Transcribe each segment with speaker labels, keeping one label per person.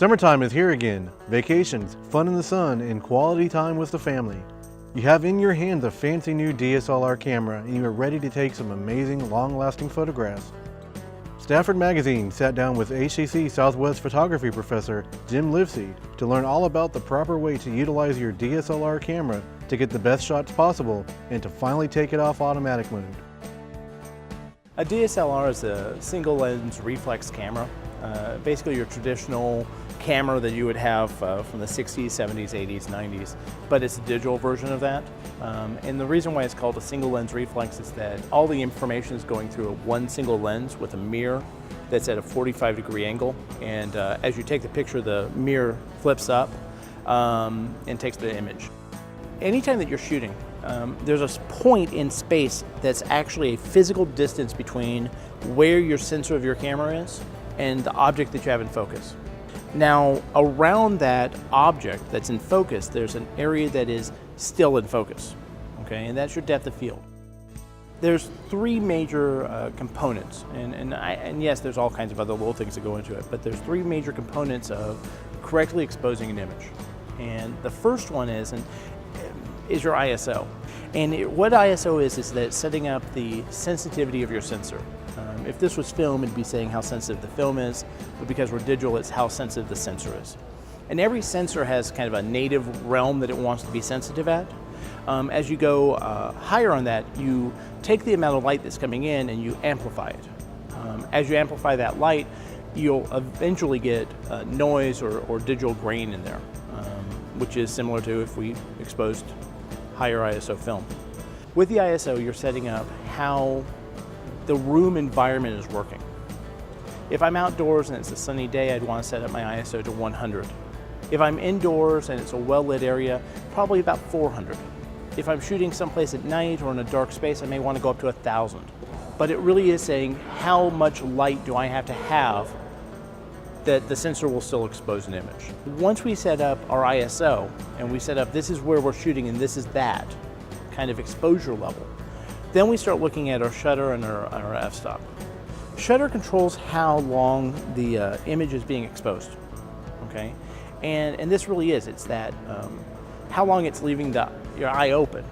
Speaker 1: Summertime is here again. Vacations, fun in the sun, and quality time with the family. You have in your hands a fancy new DSLR camera and you are ready to take some amazing long-lasting photographs. Stafford Magazine sat down with HCC Southwest photography professor Jim Livesey to learn all about the proper way to utilize your DSLR camera to get the best shots possible and to finally take it off automatic mode.
Speaker 2: A DSLR is a single lens reflex camera. Basically your traditional camera that you would have from the 60s, 70s, 80s, 90s, but it's a digital version of that. And the reason why it's called a single lens reflex is that all the information is going through one single lens with a mirror that's at a 45-degree angle. And as you take the picture, the mirror flips up and takes the image. Anytime that you're shooting, there's a point in space that's actually a physical distance between where your sensor of your camera is and the object that you have in focus. Now, around that object that's in focus, there's an area that is still in focus, okay? And that's your depth of field. There's three major components, and yes, there's all kinds of other little things that go into it, but there's three major components of correctly exposing an image. And the first one is your ISO. And what ISO is that it's setting up the sensitivity of your sensor. If this was film, it'd be saying how sensitive the film is, but because we're digital, it's how sensitive the sensor is. And every sensor has kind of a native realm that it wants to be sensitive at. As you go higher on that, you take the amount of light that's coming in and you amplify it. As you amplify that light, you'll eventually get noise or digital grain in there, which is similar to if we exposed higher ISO film. With the ISO, you're setting up how the room environment is working. If I'm outdoors and it's a sunny day, I'd want to set up my ISO to 100. If I'm indoors and it's a well-lit area, probably about 400. If I'm shooting someplace at night or in a dark space, I may want to go up to 1,000. But it really is saying how much light do I have to have that the sensor will still expose an image. Once we set up our ISO and we set up this is where we're shooting and this is that kind of exposure level, then we start looking at our shutter and our f-stop. Shutter controls how long the image is being exposed, okay? And this really is, it's that how long it's leaving your eye open,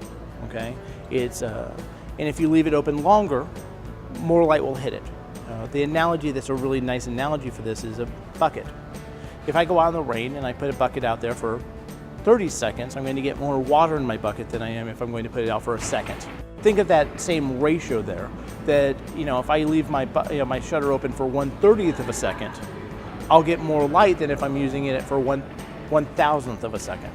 Speaker 2: okay? And if you leave it open longer, more light will hit it. The analogy that's a really nice analogy for this is a bucket. If I go out in the rain and I put a bucket out there for 30 seconds, I'm going to get more water in my bucket than I am if I'm going to put it out for a second. Think of that same ratio there, that if I leave my shutter open for 1/30th of a second, I'll get more light than if I'm using it for 1/1000th of a second.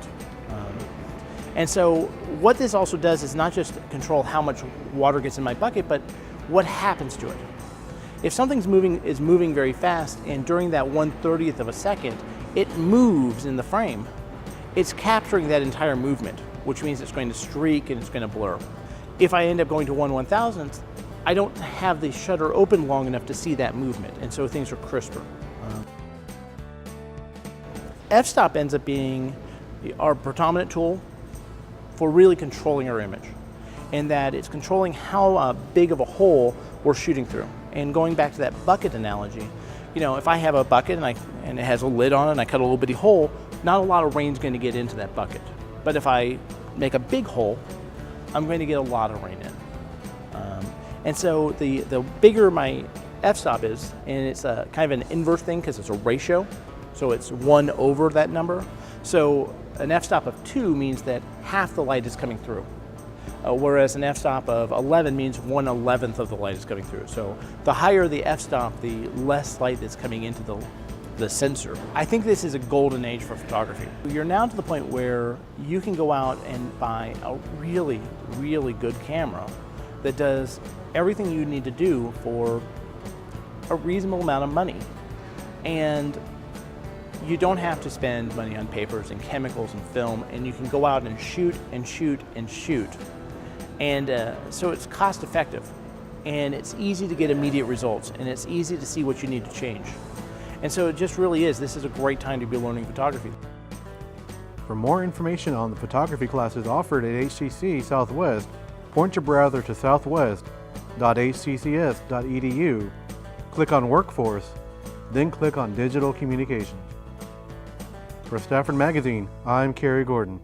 Speaker 2: And so what this also does is not just control how much water gets in my bucket, but what happens to it. If something's is moving very fast and during that 1/30th of a second, it moves in the frame, it's capturing that entire movement, which means it's going to streak and it's going to blur. If I end up going to 1/1000th, I don't have the shutter open long enough to see that movement, and so things are crisper. F-stop ends up being our predominant tool for really controlling our image, in that it's controlling how big of a hole we're shooting through. And going back to that bucket analogy, if I have a bucket and it has a lid on it and I cut a little bitty hole, not a lot of rain's going to get into that bucket. But if I make a big hole, I'm going to get a lot of rain in. And so the bigger my f-stop is, and it's a kind of an inverse thing because it's a ratio, so it's 1 over that number. So an f-stop of 2 means that half the light is coming through. Whereas an f-stop of 11 means 1/11th of the light is coming through. So the higher the f-stop, the less light that's coming into the sensor. I think this is a golden age for photography. You're now to the point where you can go out and buy a really, really good camera that does everything you need to do for a reasonable amount of money. And you don't have to spend money on papers and chemicals and film, and you can go out and shoot and shoot and shoot. And so it's cost effective, and it's easy to get immediate results, and it's easy to see what you need to change. And so it just really is, this is a great time to be learning photography.
Speaker 1: For more information on the photography classes offered at HCC Southwest, point your browser to southwest.hccs.edu, click on Workforce, then click on Digital Communications. For Stafford Magazine, I'm Kerry Gordon.